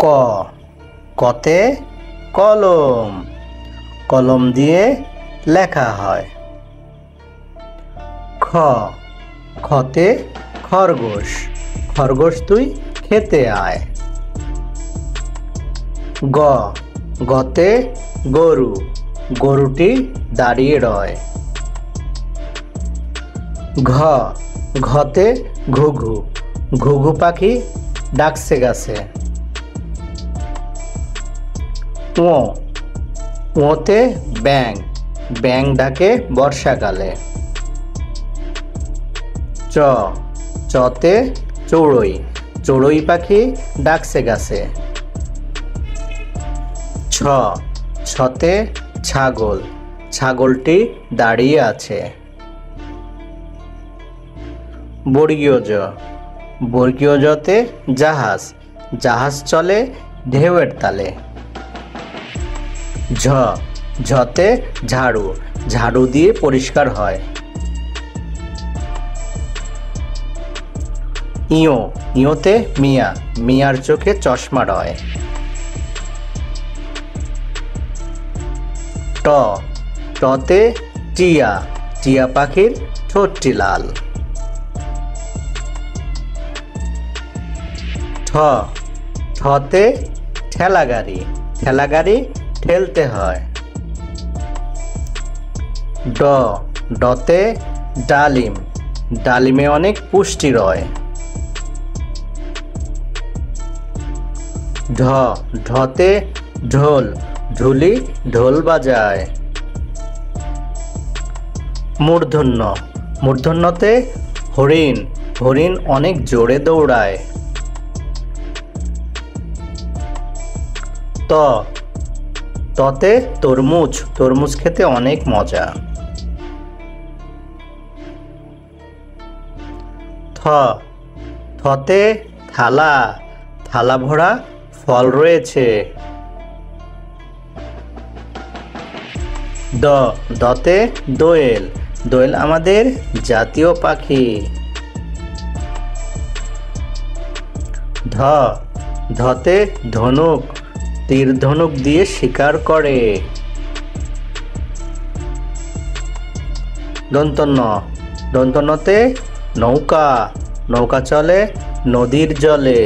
ক কতে কলম, কলম দিয়ে লেখা হয়। খ খতে খরগোশ, খরগোশ তুই খেতে আয়। গ গতে গরু, গরুটি দাঁড়িয়ে রয়। ঘ ঘতে ঘুঘু, ঘুঘু পাখি ডাকছে গাছে। ও ওতে ব্যাঙ, ব্যাঙ ডাকে বর্ষাকালে। চ চতে চড়ুই, চড়ুই পাখি ডাকছে গাছে। ছ ছতে ছাগল, ছাগলটি দাঁড়িয়ে আছে। বর্গীয় জ, বর্গীয় জতে জাহাজ, জাহাজ চলে ঢেউয়ের তালে। ঝ ঝতে ঝাড়ু, ঝাড়ু দিয়ে পরিষ্কার হয়। ইয়ো ইয়োতে মিয়া, মিয়ার চোখে চশমা রয়। ট টতে টিয়া, টিয়া পাখির ঠোঁটটি লাল। ঠ ঠতে ঠেলা গাড়ি, ঠেলা গাড়ি ঠেলতে হয়। ড ডতে ডালিম, ডালিমে অনেক পুষ্টি রয়। ঢ ঢতে ঢোল, ঢুলি ঢোল বাজায়। মূর্ধন্য, মূর্ধন্যতে হরিণ, হরিণ অনেক জোরে দৌড়ায়। ত ততে তরমুজ, তরমুজ খেতে অনেক মজা। থ থতে থালা, থালা ভরা ফল রয়েছে। দ দতে দোয়েল, দোয়েল আমাদের জাতীয় পাখি। ধ ধতে ধনুক, তীর ধনুক দিয়ে শিকার করে। দন্তন্য, দন্তন্যতে নৌকা, নৌকা চলে নদীর জলে।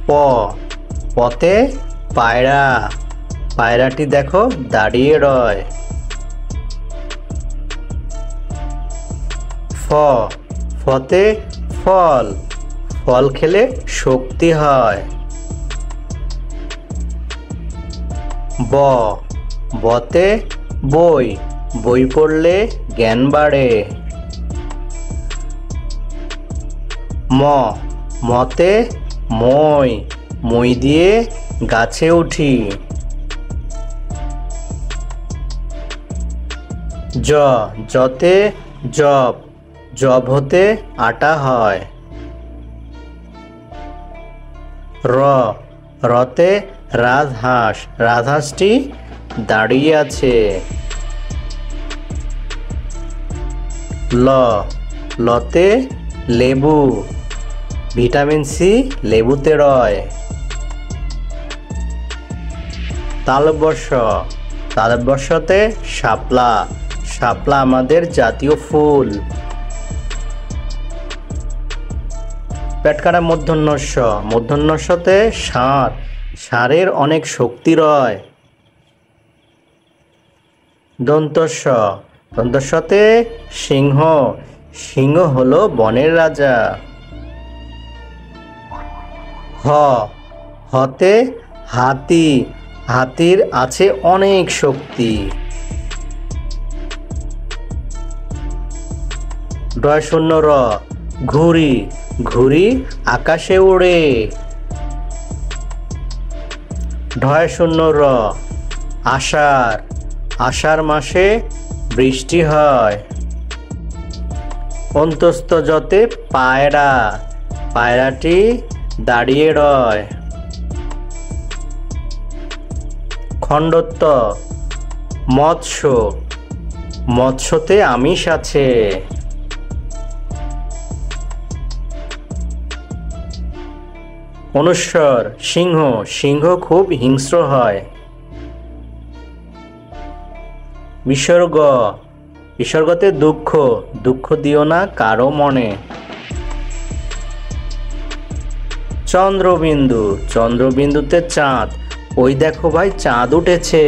প পতে পায়রা, পায়রাটি দেখো দাঁড়িয়ে রয়। ফ ফতে ফল, ফল খেলে শক্তি হয়। ব বতে বই, বই পড়লে জ্ঞান বাড়ে। ম মতে মই, মই দিয়ে গাছে উঠি। জ জতে জব, জব হতে আটা হয়। র রতে রাজহাঁস, রাজহাঁসটি দাঁড়িয়ে আছে। ল লতে লেবু, ভিটামিন সি লেবুতে রয়। তালব্যস্য, তালব্যস্যতে শাপলা, শাপলা আমাদের জাতীয় ফুল। পেটকাটা মূর্ধন্যস্য, মূর্ধন্যস্যতে ষাঁড়, ষাঁড়ের অনেক শক্তি রয়। দন্তস্য, দন্তস্যতে সিংহ, সিংহ হলো বনের রাজা। হ হতে হাতি, হাতির আছে অনেক শক্তি। ডয় শূন্য র ঘুড়ি, ঘুড়ি আকাশে ওড়ে। ঢয় শূন্য র আষাঢ়, আষাঢ় মাসে বৃষ্টি হয়। অন্তস্থ যতে পায়রা, পায়রাটি দাঁড়িয়ে রয়। খণ্ডত্ব মৎস্য, মৎস্যতে আমিষ আছে। অনুস্বর সিংহ, সিংহ খুব হিংস্র হয়। বিসর্গ, বিসর্গতে দুঃখ, দুঃখ দিও না কারো মনে। চন্দ্রবিন্দু, চন্দ্রবিন্দুতে চাঁদ, ওই দেখো ভাই চাঁদ উঠেছে।